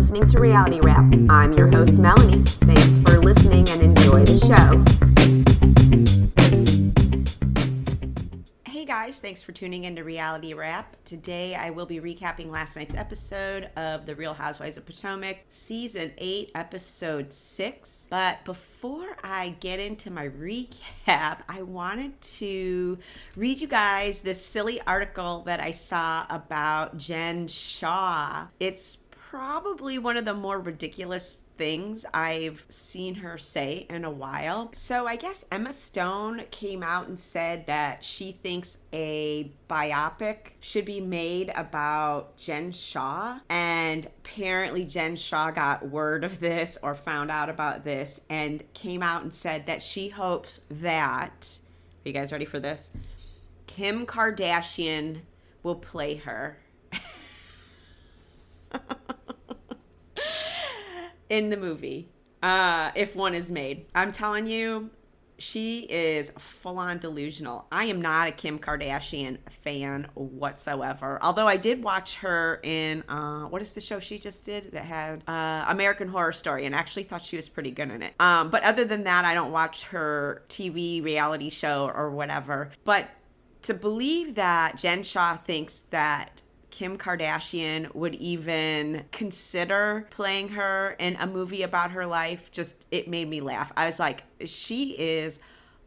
listening to Reality Wrap. I'm your host, Melanie. Thanks for listening and enjoy the show. Hey guys, thanks for tuning into Reality Wrap. Today I will be recapping last night's episode of The Real Housewives of Potomac, Season 8, Episode 6. But before I get into my recap, I wanted to read you guys this silly article that I saw about Jen Shah. It's probably one of the more ridiculous things I've seen her say in a while. So I guess Emma Stone came out and said that she thinks a biopic should be made about Jen Shah. And apparently Jen Shah got word of this or found out about this and came out and said that she hopes that, are you guys ready for this? Kim Kardashian will play her. In the movie, if one is made. I'm telling you, she is full-on delusional. I am not a Kim Kardashian fan whatsoever. Although I did watch her in, what is the show she just did that had American Horror Story, and actually thought she was pretty good in it. But other than that, I don't watch her TV reality show or whatever. But to believe that Jen Shah thinks that Kim Kardashian would even consider playing her in a movie about her life, it made me laugh. I was like, she is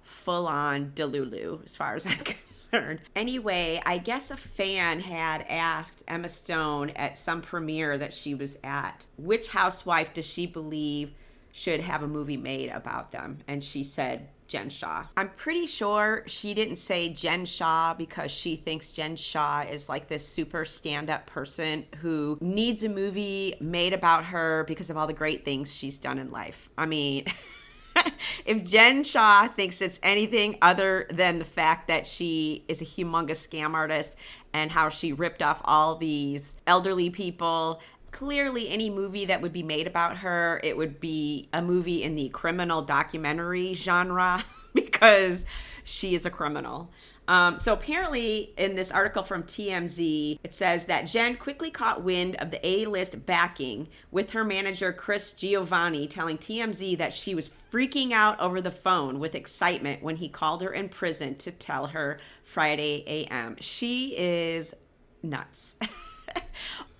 full on Delulu as far as I'm concerned. Anyway, I guess a fan had asked Emma Stone at some premiere that she was at, which housewife does she believe should have a movie made about them? And she said Jen Shah. I'm pretty sure she didn't say Jen Shah because she thinks Jen Shah is like this super stand-up person who needs a movie made about her because of all the great things she's done in life. I mean, if Jen Shah thinks it's anything other than the fact that she is a humongous scam artist and how she ripped off all these elderly people, clearly any movie that would be made about her, it would be a movie in the criminal documentary genre because she is a criminal. So apparently in this article from TMZ, it says that Jen quickly caught wind of the A-list backing, with her manager Chris Giovanni telling TMZ that she was freaking out over the phone with excitement when he called her in prison to tell her Friday a.m. She is nuts.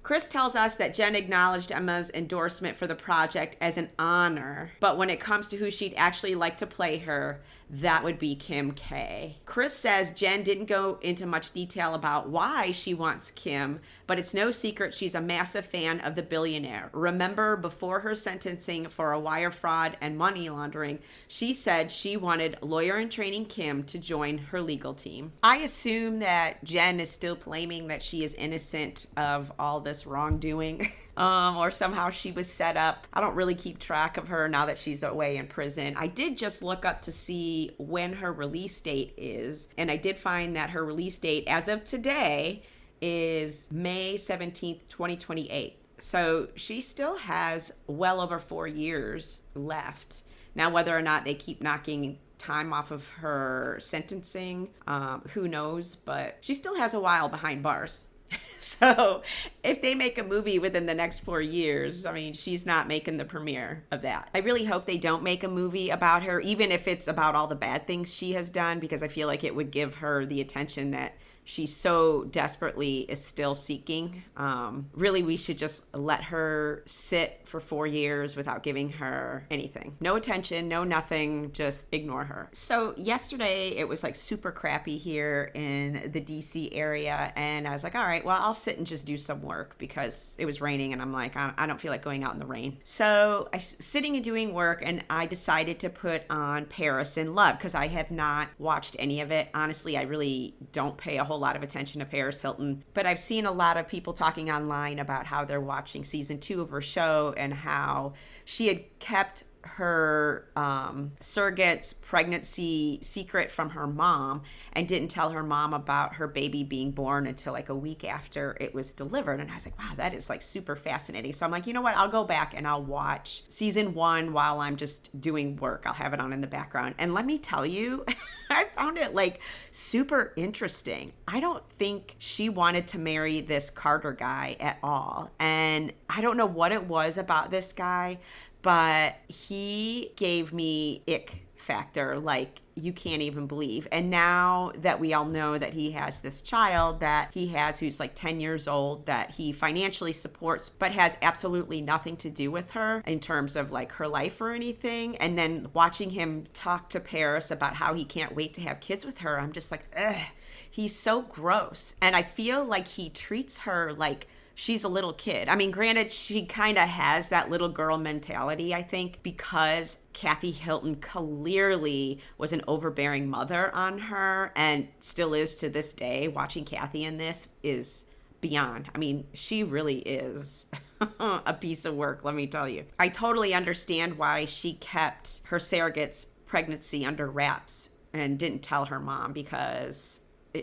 Chris tells us that Jen acknowledged Emma's endorsement for the project as an honor, but when it comes to who she'd actually like to play her, that would be Kim K. Chris says Jen didn't go into much detail about why she wants Kim, but it's no secret she's a massive fan of the billionaire. Remember, before her sentencing for a wire fraud and money laundering, she said she wanted lawyer-in-training Kim to join her legal team. I assume that Jen is still claiming that she is innocent of all this wrongdoing, or somehow she was set up. I don't really keep track of her now that she's away in prison. I did just look up to see when her release date is, and I did find that her release date as of today is May 17th, 2028. So she still has well over 4 years left. Now, whether or not they keep knocking time off of her sentencing, who knows, but she still has a while behind bars. So if they make a movie within the next 4 years, I mean, she's not making the premiere of that. I really hope they don't make a movie about her, even if it's about all the bad things she has done, because I feel like it would give her the attention that she so desperately is still seeking. Really, we should just let her sit for 4 years without giving her anything. No attention, no nothing, just ignore her. So yesterday, it was like super crappy here in the DC area. And I was like, all right, well, I'll sit and just do some work because it was raining. And I'm like, I don't feel like going out in the rain. So I was sitting and doing work, and I decided to put on Paris in Love because I have not watched any of it. Honestly, I really don't pay a whole lot of attention to Paris Hilton, but I've seen a lot of people talking online about how they're watching season 2 of her show and how she had kept her surrogate's pregnancy secret from her mom and didn't tell her mom about her baby being born until like a week after it was delivered. And I was like, wow, that is like super fascinating. So I'm like, you know what? I'll go back and I'll watch season 1 while I'm just doing work. I'll have it on in the background. And let me tell you, I found it like super interesting. I don't think she wanted to marry this Carter guy at all. And I don't know what it was about this guy, but he gave me ick factor, like you can't even believe. And now that we all know that he has this child that he has who's like 10 years old that he financially supports but has absolutely nothing to do with her in terms of like her life or anything, and then watching him talk to Paris about how he can't wait to have kids with her, I'm just like, ugh, he's so gross. And I feel like he treats her like she's a little kid. I mean, granted, she kind of has that little girl mentality, I think, because Kathy Hilton clearly was an overbearing mother on her and still is to this day. Watching Kathy in this is beyond. I mean, she really is a piece of work, let me tell you. I totally understand why she kept her surrogate's pregnancy under wraps and didn't tell her mom, because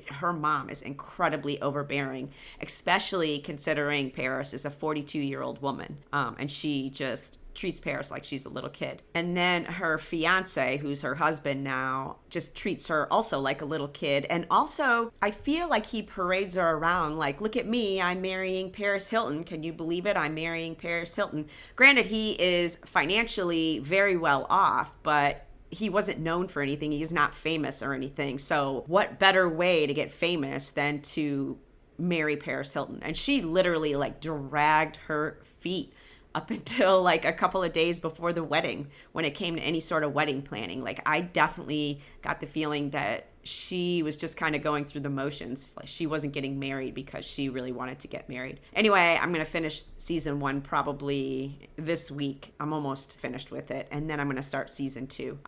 her mom is incredibly overbearing, especially considering Paris is a 42-year-old woman. And she just treats Paris like she's a little kid. And then her fiance, who's her husband now, just treats her also like a little kid. And also, I feel like he parades her around like, look at me, I'm marrying Paris Hilton. Can you believe it? I'm marrying Paris Hilton. Granted, he is financially very well off, but he wasn't known for anything. He's not famous or anything. So what better way to get famous than to marry Paris Hilton? And she literally like dragged her feet up until like a couple of days before the wedding when it came to any sort of wedding planning. Like, I definitely got the feeling that she was just kind of going through the motions. Like, she wasn't getting married because she really wanted to get married. Anyway, I'm going to finish season 1 probably this week. I'm almost finished with it. And then I'm going to start season 2.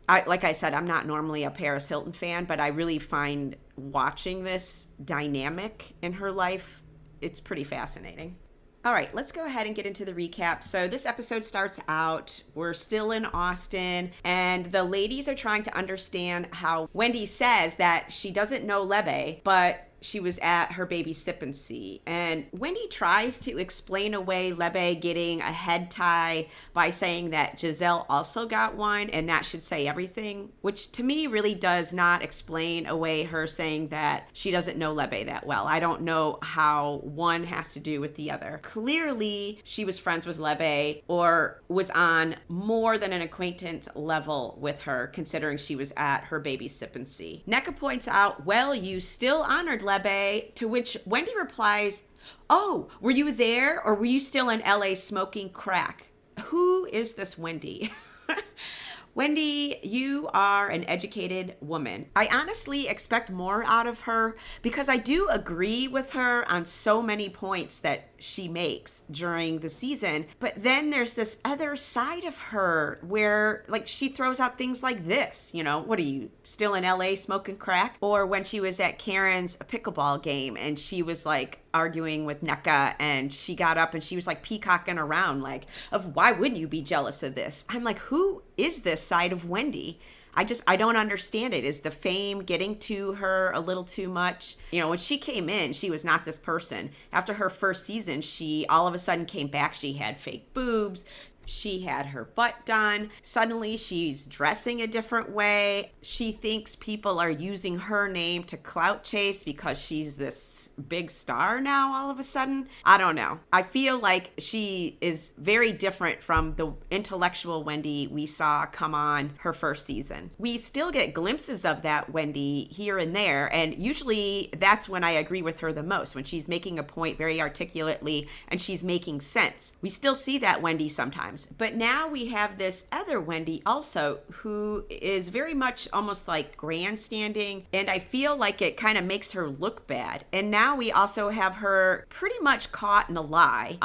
Like I said, I'm not normally a Paris Hilton fan, but I really find watching this dynamic in her life, it's pretty fascinating. All right, let's go ahead and get into the recap. So this episode starts out, we're still in Austin, and the ladies are trying to understand how Wendy says that she doesn't know Lebe, but she was at her baby sip and see. And Wendy tries to explain away Lebe getting a head tie by saying that Giselle also got one, and that should say everything, which to me really does not explain away her saying that she doesn't know Lebe that well. I don't know how one has to do with the other. Clearly, she was friends with Lebe or was on more than an acquaintance level with her, considering she was at her baby sip and see. Nneka points out, well, you still honored Lebe, to which Wendy replies, oh, were you there or were you still in LA smoking crack? Who is this Wendy? Wendy, you are an educated woman. I honestly expect more out of her because I do agree with her on so many points that she makes during the season. But then there's this other side of her where like she throws out things like this, you know, what are you, still in LA smoking crack? Or when she was at Karen's pickleball game and she was like arguing with Nneka and she got up and she was like peacocking around like, of why wouldn't you be jealous of this? I'm like, who is this side of Wendy? I don't understand it. Is the fame getting to her a little too much? You know, when she came in, she was not this person. After her first season, she all of a sudden came back. She had fake boobs. She had her butt done. Suddenly she's dressing a different way. She thinks people are using her name to clout chase because she's this big star now all of a sudden. I don't know. I feel like she is very different from the intellectual Wendy we saw come on her first season. We still get glimpses of that Wendy here and there, and usually that's when I agree with her the most, when she's making a point very articulately and she's making sense. We still see that Wendy sometimes. But now we have this other Wendy also who is very much almost like grandstanding, and I feel like it kind of makes her look bad. And now we also have her pretty much caught in a lie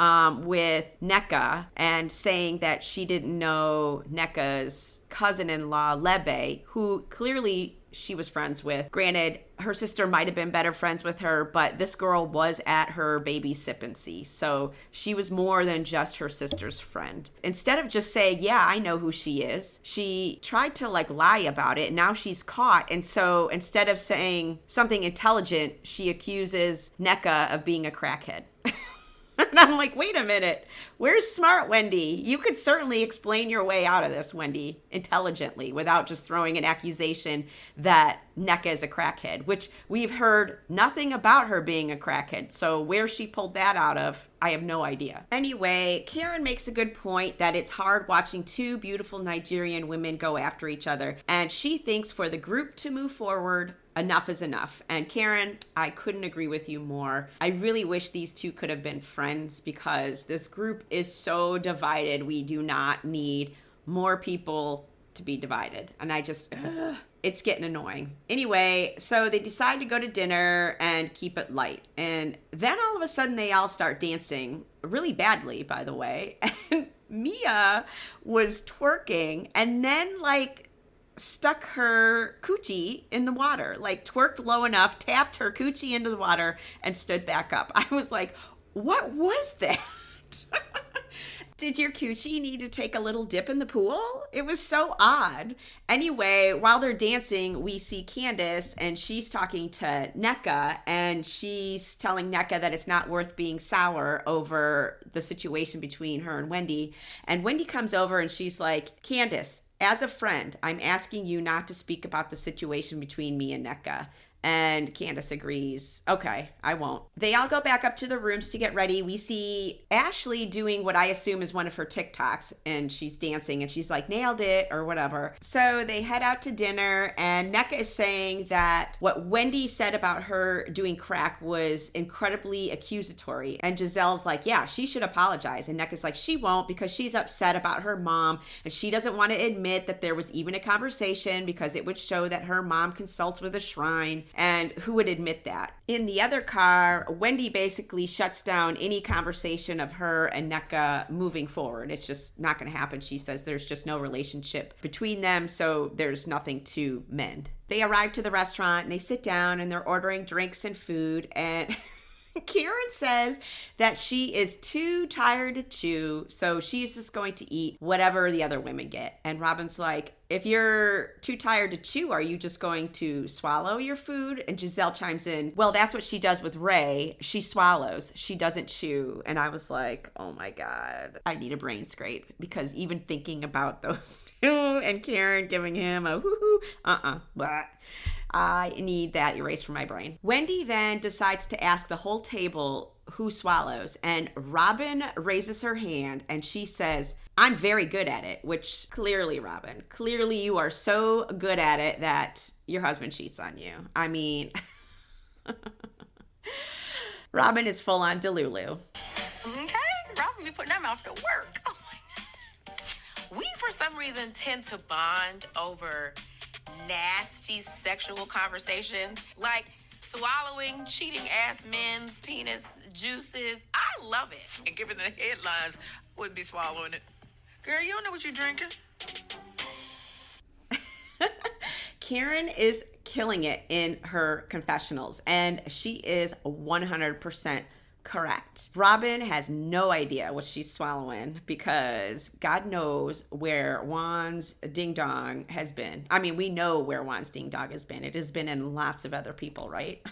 with Nneka and saying that she didn't know Nneka's cousin-in-law Lebe, who clearly she was friends with. Granted, her sister might have been better friends with her, but this girl was at her baby sippancy. So she was more than just her sister's friend. Instead of just saying, yeah, I know who she is, she tried to like lie about it. And now she's caught. And so instead of saying something intelligent, she accuses NECA of being a crackhead. And I'm like, wait a minute, where's smart Wendy? You could certainly explain your way out of this, Wendy, intelligently, without just throwing an accusation that NECA is a crackhead, which we've heard nothing about her being a crackhead. So where she pulled that out of, I have no idea. Anyway, Karen makes a good point that it's hard watching two beautiful Nigerian women go after each other. And she thinks for the group to move forward, enough is enough. And Karen, I couldn't agree with you more. I really wish these two could have been friends because this group is so divided. We do not need more people to be divided. And I just, it's getting annoying. Anyway, so they decide to go to dinner and keep it light. And then all of a sudden they all start dancing really badly, by the way. And Mia was twerking and then like stuck her coochie in the water, like twerked low enough, tapped her coochie into the water and stood back up. I was like, what was that? Did your coochie need to take a little dip in the pool? It was so odd. Anyway, while they're dancing, we see Candace and she's talking to NECA and she's telling NECA that it's not worth being sour over the situation between her and Wendy. And Wendy comes over and she's like, Candace, as a friend, I'm asking you not to speak about the situation between me and NECA. And Candace agrees. Okay, I won't. They all go back up to the rooms to get ready. We see Ashley doing what I assume is one of her TikToks, and she's dancing, and she's like, nailed it, or whatever. So they head out to dinner, and NECA is saying that what Wendy said about her doing crack was incredibly accusatory. And Giselle's like, yeah, she should apologize. And NECA's like, she won't because she's upset about her mom, and she doesn't want to admit that there was even a conversation because it would show that her mom consults with a shrine. And who would admit that? In the other car, Wendy basically shuts down any conversation of her and NECA moving forward. It's just not going to happen. She says there's just no relationship between them, so there's nothing to mend. They arrive to the restaurant and they sit down and they're ordering drinks and food, and Karen says that she is too tired to chew, so she's just going to eat whatever the other women get. And Robin's like, if you're too tired to chew, are you just going to swallow your food? And Giselle chimes in, well, that's what she does with Ray. She swallows. She doesn't chew. And I was like, oh my God, I need a brain scrape because even thinking about those two and Karen giving him a whoo-hoo, blah. I need that erased from my brain. Wendy then decides to ask the whole table who swallows, and Robin raises her hand and she says, I'm very good at it, which clearly, Robin, clearly you are so good at it that your husband cheats on you. I mean, Robin is full on Delulu. Okay, Robin be putting that mouth to work. Oh my God. We, for some reason, tend to bond over nasty sexual conversations, like swallowing cheating ass men's penis juices. I love it. And given the headlines, wouldn't be swallowing it. Girl, you don't know what you're drinking. Karen is killing it in her confessionals, and she is 100% correct. Robin has no idea what she's swallowing because God knows where Juan's ding dong has been. I mean, we know where Juan's ding dong has been. It has been in lots of other people, right?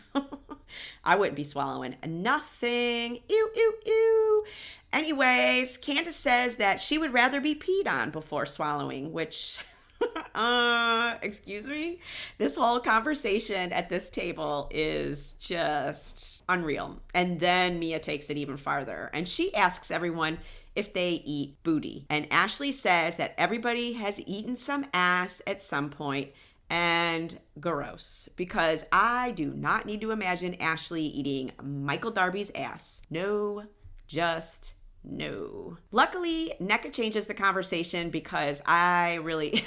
I wouldn't be swallowing nothing. Ew, ew, ew. Anyways, Candace says that she would rather be peed on before swallowing, which... excuse me? This whole conversation at this table is just unreal. And then Mia takes it even farther and she asks everyone if they eat booty. And Ashley says that everybody has eaten some ass at some point, and gross, because I do not need to imagine Ashley eating Michael Darby's ass. No, just no. Luckily, NECA changes the conversation because I really...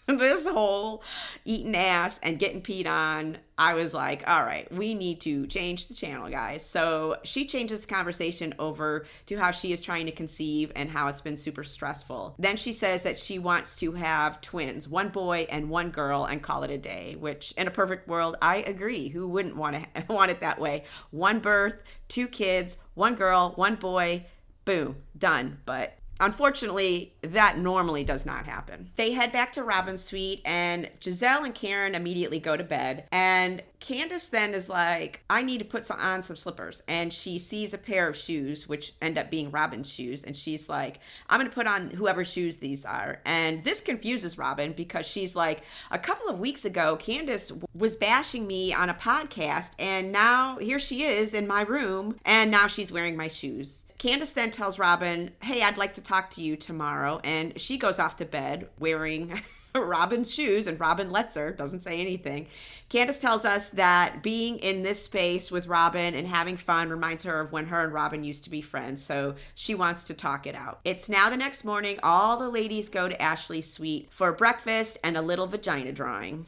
This whole eating ass and getting peed on, I was like, all right, we need to change the channel, guys. So she changes the conversation over to how she is trying to conceive and how it's been super stressful. Then she says that she wants to have twins, one boy and one girl, and call it a day, which in a perfect world, I agree. Who wouldn't want it that way? One birth, two kids, one girl, one boy, boom, done. But unfortunately, that normally does not happen. They head back to Robin's suite, and Giselle and Karen immediately go to bed. And Candace then is like, I need to put on some slippers. And she sees a pair of shoes, which end up being Robin's shoes. And she's like, I'm going to put on whoever's shoes these are. And this confuses Robin because she's like, a couple of weeks ago, Candace was bashing me on a podcast. And now here she is in my room. And now she's wearing my shoes. Candace then tells Robin, hey, I'd like to talk to you tomorrow. And she goes off to bed wearing Robin's shoes, and Robin lets her, doesn't say anything. Candace tells us that being in this space with Robin and having fun reminds her of when her and Robin used to be friends. So she wants to talk it out. It's now the next morning. All the ladies go to Ashley's suite for breakfast and a little vagina drawing.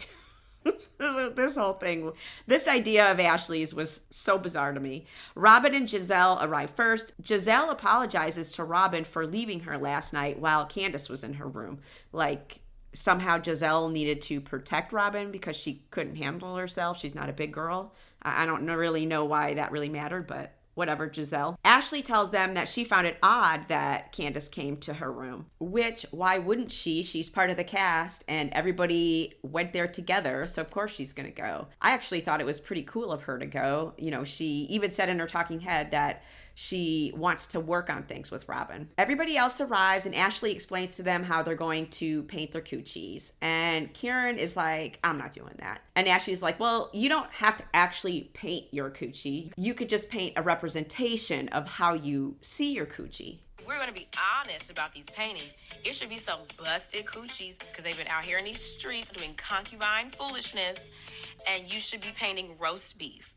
This whole thing, this idea of Ashley's was so bizarre to me. Robin and Giselle arrive first. Giselle apologizes to Robin for leaving her last night while Candace was in her room. Like, somehow Giselle needed to protect Robin because she couldn't handle herself. She's not a big girl. I don't really know why that really mattered, but whatever, Giselle. Ashley tells them that she found it odd that Candace came to her room, which, why wouldn't she? She's part of the cast and everybody went there together, so of course she's gonna go. I actually thought it was pretty cool of her to go. You know, she even said in her talking head that she wants to work on things with Robin. Everybody else arrives and Ashley explains to them how they're going to paint their coochies. And Karen is like, I'm not doing that. And Ashley's like, well, you don't have to actually paint your coochie. You could just paint a representation of how you see your coochie. We're going to be honest about these paintings. It should be some busted coochies because they've been out here in these streets doing concubine foolishness, and you should be painting roast beef.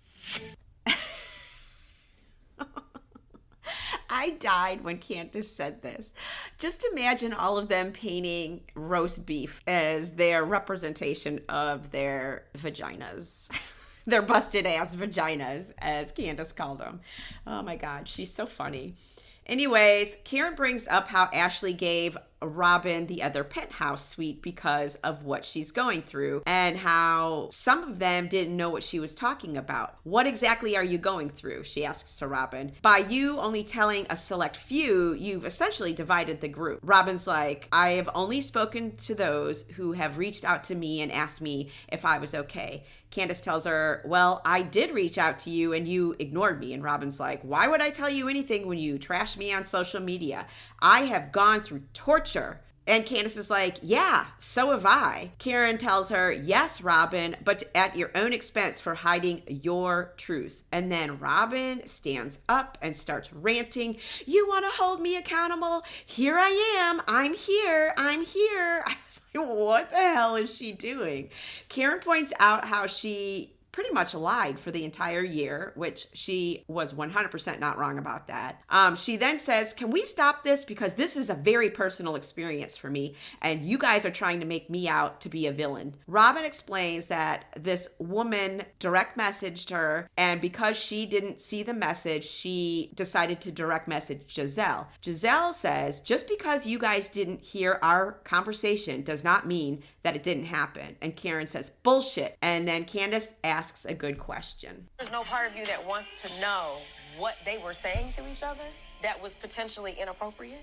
I died when Candace said this. Just imagine all of them painting roast beef as their representation of their vaginas. Their busted ass vaginas, as Candace called them. Oh my God, she's so funny. Anyways, Karen brings up how Ashley gave Robin the other penthouse suite because of what she's going through and how some of them didn't know what she was talking about. What exactly are you going through? She asks to Robin. By you only telling a select few, you've essentially divided the group. Robin's like, I have only spoken to those who have reached out to me and asked me if I was okay. Candace tells her, well, I did reach out to you and you ignored me. And Robin's like, why would I tell you anything when you trash me on social media? I have gone through torture. And Candace is like, yeah, so have I. Karen tells her, yes, Robin, but at your own expense for hiding your truth. And then Robin stands up and starts ranting. You want to hold me accountable? Here I am. I'm here. I'm here. I was like, what the hell is she doing? Karen points out how she pretty much lied for the entire year, which she was 100% not wrong about that. She then says, can we stop this? Because this is a very personal experience for me, and you guys are trying to make me out to be a villain. Robin explains that this woman direct messaged her, and because she didn't see the message, she decided to direct message Giselle. Giselle says, just because you guys didn't hear our conversation does not mean that it didn't happen. And Karen says, bullshit. And then Candace asks a good question. There's no part of you that wants to know what they were saying to each other that was potentially inappropriate?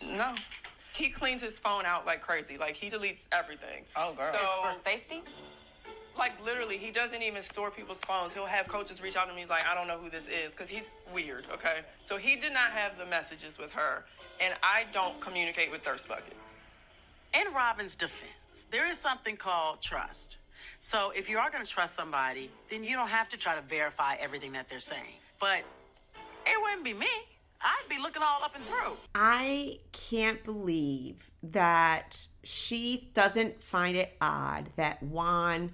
No. He cleans his phone out like crazy. Like, he deletes everything. Oh, girl. So, for safety? like, literally, he doesn't even store people's phones. He'll have coaches reach out to me. He's like, I don't know who this is, because he's weird, okay? So he did not have the messages with her, and I don't communicate with thirst buckets. In Robin's defense, there is something called trust. So if you are going to trust somebody, then you don't have to try to verify everything that they're saying. But it wouldn't be me. I'd be looking all up and through. I can't believe that she doesn't find it odd that Juan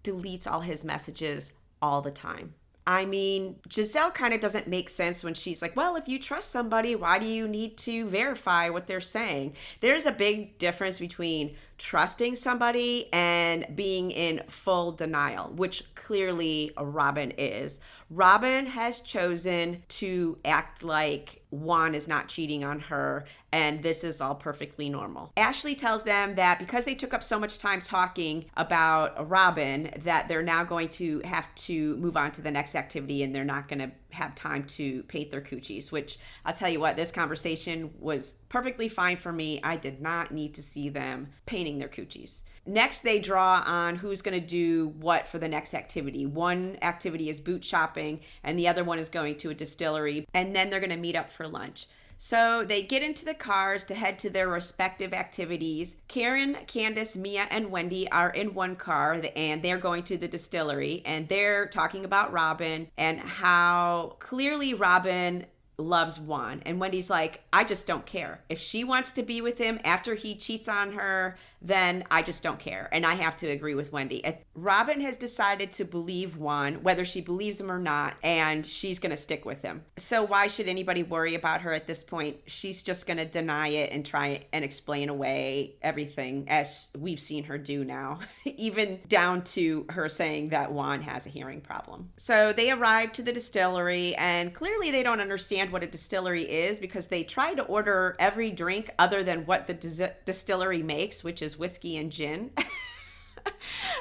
deletes all his messages all the time. I mean, Giselle kind of doesn't make sense when she's like, well, if you trust somebody, why do you need to verify what they're saying? There's a big difference between trusting somebody and being in full denial, which clearly Robin is. Robin has chosen to act like Juan is not cheating on her, and this is all perfectly normal. Ashley tells them that because they took up so much time talking about Robin, that they're now going to have to move on to the next activity, and they're not going to have time to paint their coochies, which I'll tell you what, this conversation was perfectly fine for me. I did not need to see them painting their coochies. Next, they draw on who's going to do what for the next activity. One activity is boot shopping, and the other one is going to a distillery, and then they're going to meet up for lunch. So they get into the cars to head to their respective activities. Karen, Candace, Mia, and Wendy are in one car, and they're going to the distillery, and they're talking about Robin and how clearly Robin loves Juan. And Wendy's like, I just don't care. If she wants to be with him after he cheats on her, then I just don't care. And I have to agree with Wendy. Robin has decided to believe Juan, whether she believes him or not, and she's going to stick with him. So why should anybody worry about her at this point? She's just going to deny it and try and explain away everything, as we've seen her do now, even down to her saying that Juan has a hearing problem. So they arrive to the distillery, and clearly they don't understand what a distillery is, because they try to order every drink other than what the distillery makes, which is whiskey and gin.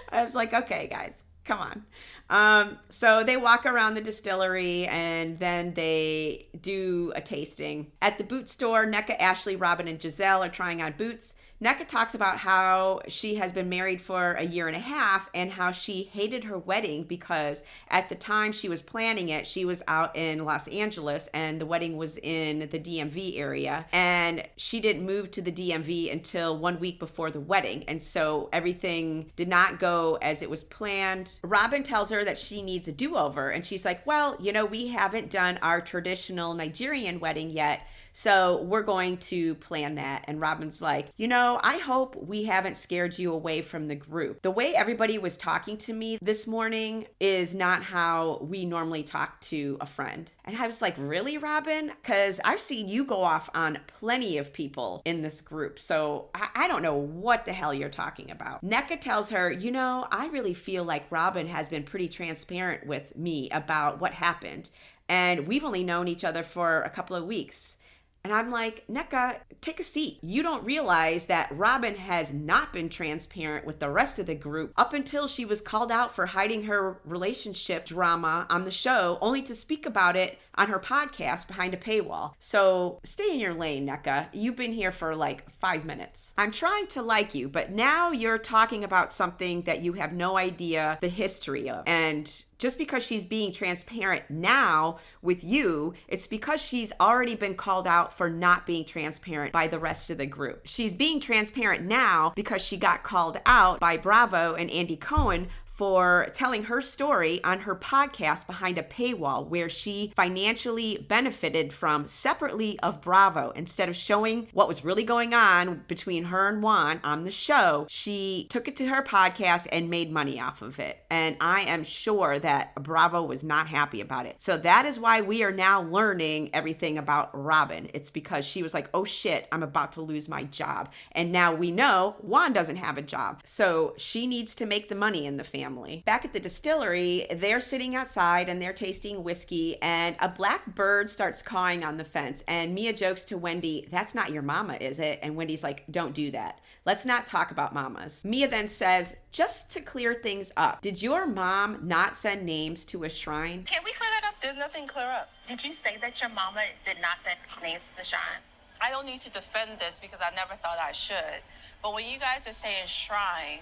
I was like, okay, guys, come on. So they walk around the distillery, and then they do a tasting. At the boot store, NECA, Ashley, Robin, and Giselle are trying on boots. NECA talks about how she has been married for a year and a half and how she hated her wedding because at the time she was planning it, she was out in Los Angeles and the wedding was in the DMV area. And she didn't move to the DMV until 1 week before the wedding. And so everything did not go as it was planned. Robin tells her that she needs a do-over. And she's like, well, we haven't done our traditional Nigerian wedding yet. So we're going to plan that. And Robin's like, I hope we haven't scared you away from the group. The way everybody was talking to me this morning is not how we normally talk to a friend. And I was like, really, Robin? Because I've seen you go off on plenty of people in this group. So I don't know what the hell you're talking about. NECA tells her, I really feel like Robin has been pretty transparent with me about what happened. And we've only known each other for a couple of weeks. And I'm like, NECA, take a seat. You don't realize that Robin has not been transparent with the rest of the group up until she was called out for hiding her relationship drama on the show, only to speak about it on her podcast behind a paywall. So stay in your lane, NECA. You've been here for like 5 minutes. I'm trying to like you, but now you're talking about something that you have no idea the history of. And just because she's being transparent now with you, it's because she's already been called out for not being transparent by the rest of the group. She's being transparent now because she got called out by Bravo and Andy Cohen for telling her story on her podcast behind a paywall, where she financially benefited from separately of Bravo. Instead of showing what was really going on between her and Juan on the show, she took it to her podcast and made money off of it. And I am sure that Bravo was not happy about it. So that is why we are now learning everything about Robin. It's because she was like, oh shit, I'm about to lose my job. And now we know Juan doesn't have a job. So she needs to make the money in the family. Back at the distillery, they're sitting outside and they're tasting whiskey, and a black bird starts cawing on the fence. And Mia jokes to Wendy, that's not your mama, is it? And Wendy's like, don't do that. Let's not talk about mamas. Mia then says, just to clear things up, did your mom not send names to a shrine? Can we clear that up? There's nothing clear up. Did you say that your mama did not send names to the shrine? I don't need to defend this because I never thought I should. But when you guys are saying shrine,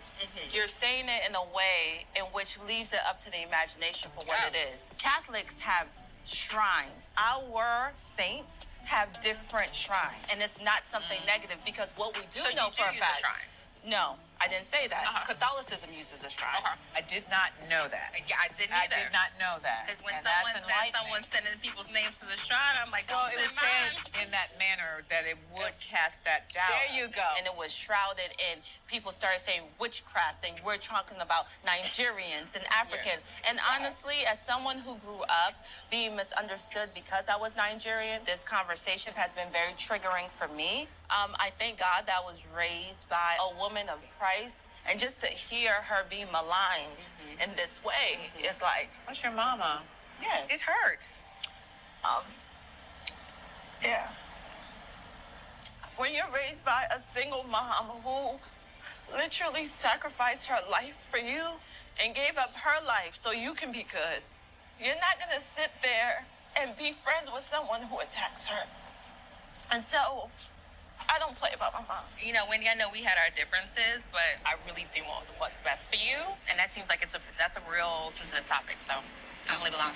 you're saying it in a way in which leaves it up to the imagination for what it is. Catholics have shrines. Our saints have different shrines. And it's not something negative because what we do know for a fact. Shrine. No, I didn't say that. Uh-huh. Catholicism uses a shrine. Okay. I did not know that. Yeah, I didn't I either. did not know that. Because when And someone that's says enlightening. someone's sending people's names to the shrine, I'm like, Well, don't it was send mine. said in that manner that it would cast that doubt. There you go. And it was shrouded in people started saying witchcraft, and we're talking about Nigerians and Africans. Yes. And honestly, as someone who grew up being misunderstood because I was Nigerian, this conversation has been very triggering for me. I thank God that I was raised by a woman of Christ. And just to hear her be maligned in this way is like, What's your mama? yeah, it hurts. Yeah. When you're raised by a single mom who literally sacrificed her life for you and gave up her life so you can be good, you're not gonna sit there and be friends with someone who attacks her. And so, I don't play about my mom. You know, Wendy, I know we had our differences, but I really do want what's best for you, and that seems like that's a real sensitive topic. So don't leave it alone.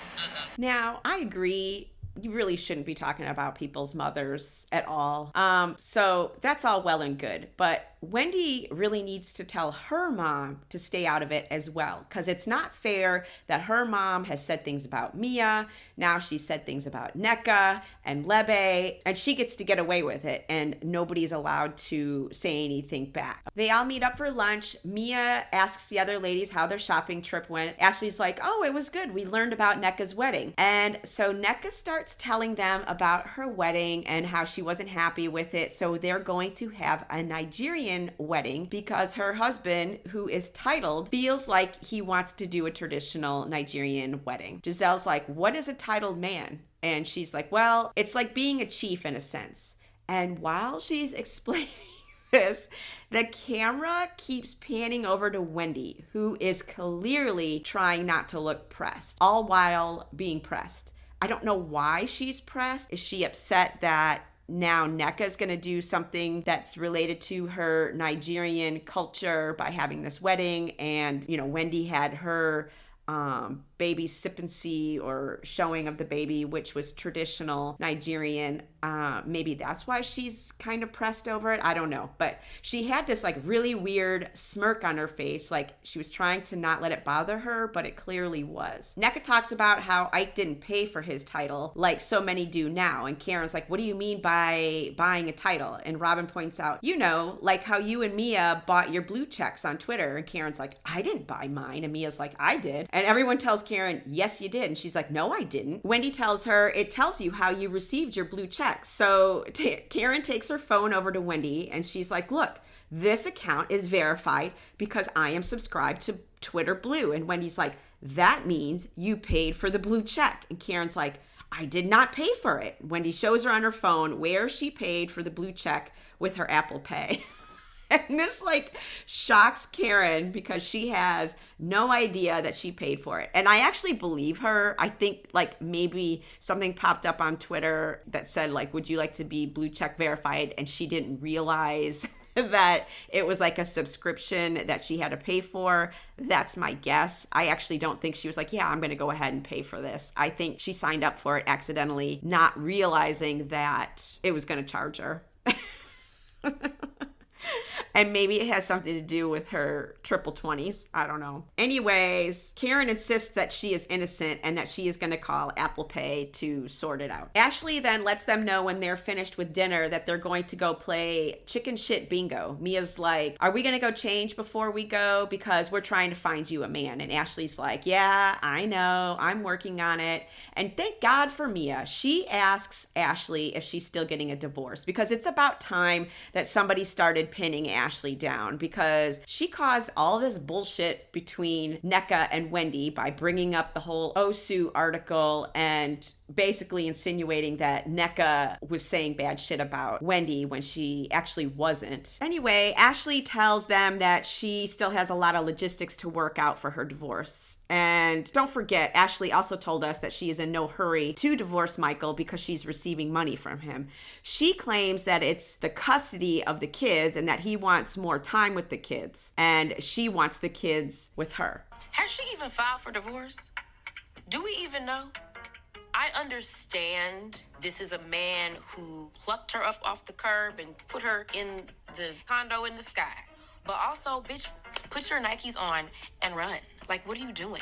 Now, I agree. You really shouldn't be talking about people's mothers at all. So that's all well and good. But Wendy really needs to tell her mom to stay out of it as well, because it's not fair that her mom has said things about Mia. Now she said things about Nneka and Lebe, and she gets to get away with it, and nobody's allowed to say anything back. They all meet up for lunch. Mia asks the other ladies how their shopping trip went. Ashley's like, oh, it was good. We learned about Nneka's wedding. And so Nneka starts telling them about her wedding and how she wasn't happy with it. So they're going to have a Nigerian wedding because her husband, who is titled, feels like he wants to do a traditional Nigerian wedding. Giselle's like, what is a titled man? And she's like, well, it's like being a chief in a sense. And while she's explaining this, the camera keeps panning over to Wendy, who is clearly trying not to look pressed, all while being pressed. I don't know why she's pressed. Is she upset that now Nneka's going to do something that's related to her Nigerian culture by having this wedding? And, you know, Wendy had her baby sippancy or showing of the baby, which was traditional Nigerian. Maybe that's why she's kind of pressed over it. I don't know. But she had this like really weird smirk on her face, like she was trying to not let it bother her, but it clearly was. Nneka talks about how Ike didn't pay for his title like so many do now. And Karen's like, what do you mean by buying a title? And Robin points out, you know, like how you and Mia bought your blue checks on Twitter. And Karen's like, I didn't buy mine. And Mia's like, I did. And everyone tells Karen, yes, you did. And she's like, no, I didn't. Wendy tells her, it tells you how you received your blue checks. So Karen takes her phone over to Wendy and she's like, look, this account is verified because I am subscribed to Twitter Blue. And Wendy's like, that means you paid for the blue check. And Karen's like, I did not pay for it. Wendy shows her on her phone where she paid for the blue check with her Apple Pay. And this like shocks Karen because she has no idea that she paid for it. And I actually believe her. I think like maybe something popped up on Twitter that said like, would you like to be blue check verified? And she didn't realize that it was like a subscription that she had to pay for. That's my guess. I actually don't think she was like, yeah, I'm going to go ahead and pay for this. I think she signed up for it accidentally, not realizing that it was going to charge her. And maybe it has something to do with her triple 20s. I don't know. Anyways, Karen insists that she is innocent and that she is going to call Apple Pay to sort it out. Ashley then lets them know when they're finished with dinner that they're going to go play chicken shit bingo. Mia's like, are we going to go change before we go? Because we're trying to find you a man. And Ashley's like, yeah, I know. I'm working on it. And thank God for Mia. She asks Ashley if she's still getting a divorce because it's about time that somebody started pinning Ashley down because she caused all this bullshit between Nneka and Wendy by bringing up the whole Osu article and basically insinuating that Nneka was saying bad shit about Wendy when she actually wasn't. Anyway, Ashley tells them that she still has a lot of logistics to work out for her divorce. And don't forget, Ashley also told us that she is in no hurry to divorce Michael because she's receiving money from him. She claims that it's the custody of the kids and that he wants more time with the kids. And she wants the kids with her. Has she even filed for divorce? Do we even know? I understand this is a man who plucked her up off the curb and put her in the condo in the sky. But also, bitch, put your Nikes on and run. Like, what are you doing?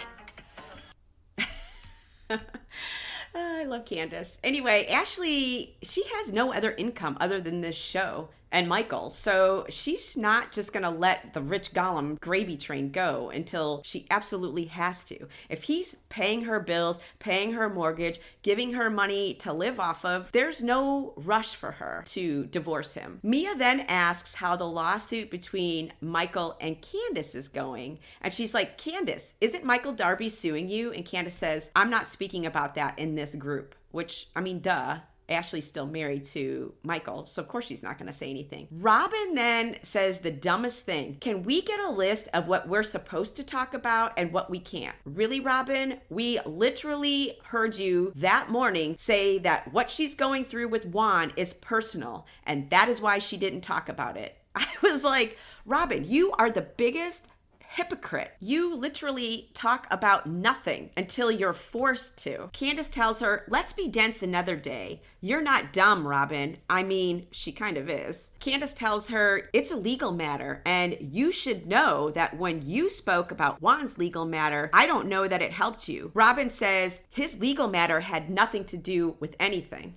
I love Candace. Anyway, Ashley, she has no other income other than this show and Michael. So she's not just going to let the rich Gollum gravy train go until she absolutely has to. If he's paying her bills, paying her mortgage, giving her money to live off of, there's no rush for her to divorce him. Mia then asks how the lawsuit between Michael and Candace is going. And she's like, Candace, isn't Michael Darby suing you? And Candace says, I'm not speaking about that in this group, which, I mean, duh. Ashley's still married to Michael, so of course she's not going to say anything. Robin then says the dumbest thing. Can we get a list of what we're supposed to talk about and what we can't? Really, Robin? We literally heard you that morning say that what she's going through with Juan is personal, and that is why she didn't talk about it. I was like, Robin, you are the biggest hypocrite. You literally talk about nothing until you're forced to. Candace tells her, let's be dense another day. You're not dumb, Robin. I mean, she kind of is. Candace tells her, it's a legal matter, and you should know that when you spoke about Juan's legal matter, I don't know that it helped you. Robin says his legal matter had nothing to do with anything.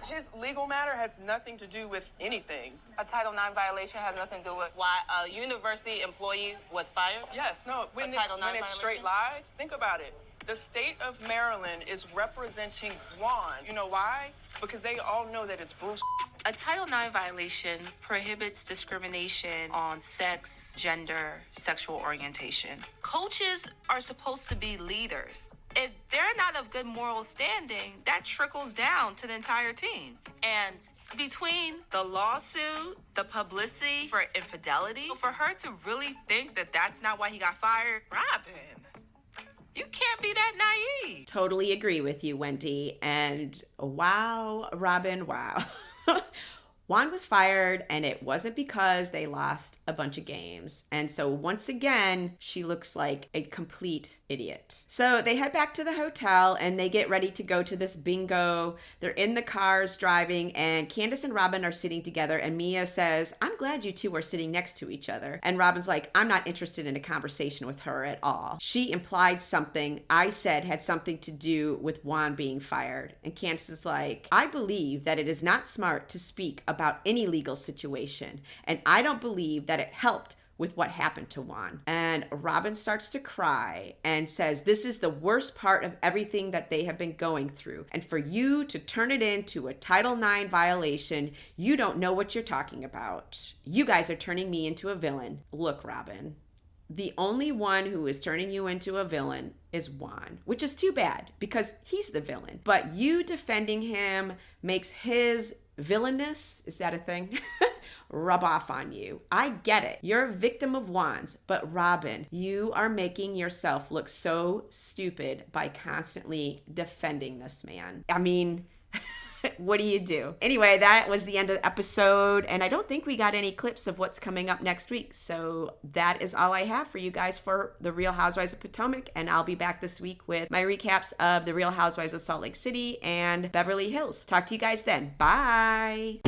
His legal matter has nothing to do with anything. A Title IX violation has nothing to do with why a university employee was fired? Yes, no, when it's straight lies, think about it. The state of Maryland is representing Juan. You know why? Because they all know that it's bullshit. A Title IX violation prohibits discrimination on sex, gender, sexual orientation. Coaches are supposed to be leaders. If they're not of good moral standing, that trickles down to the entire team. And between the lawsuit, the publicity for infidelity, for her to really think that that's not why he got fired, Robin, you can't be that naive. Totally agree with you, Wendy. And wow, Robin, wow. Juan was fired, and it wasn't because they lost a bunch of games. And so once again, she looks like a complete idiot. So they head back to the hotel, and they get ready to go to this bingo. They're in the cars driving, and Candace and Robin are sitting together, and Mia says, I'm glad you two are sitting next to each other. And Robin's like, I'm not interested in a conversation with her at all. She implied something I said had something to do with Juan being fired. And Candace is like, I believe that it is not smart to speak about any legal situation, and I don't believe that it helped with what happened to Juan. And Robin starts to cry and says, this is the worst part of everything that they have been going through, and for you to turn it into a Title IX violation, you don't know what you're talking about. You guys are turning me into a villain. Look, Robin, the only one who is turning you into a villain is Juan, which is too bad because he's the villain. But you defending him makes his villainous, is that a thing? Rub off on you. I get it. You're a victim of Juan's, but Robin, you are making yourself look so stupid by constantly defending this man. I mean, what do you do? Anyway, that was the end of the episode, and I don't think we got any clips of what's coming up next week. So that is all I have for you guys for The Real Housewives of Potomac, and I'll be back this week with my recaps of The Real Housewives of Salt Lake City and Beverly Hills. Talk to you guys then. Bye.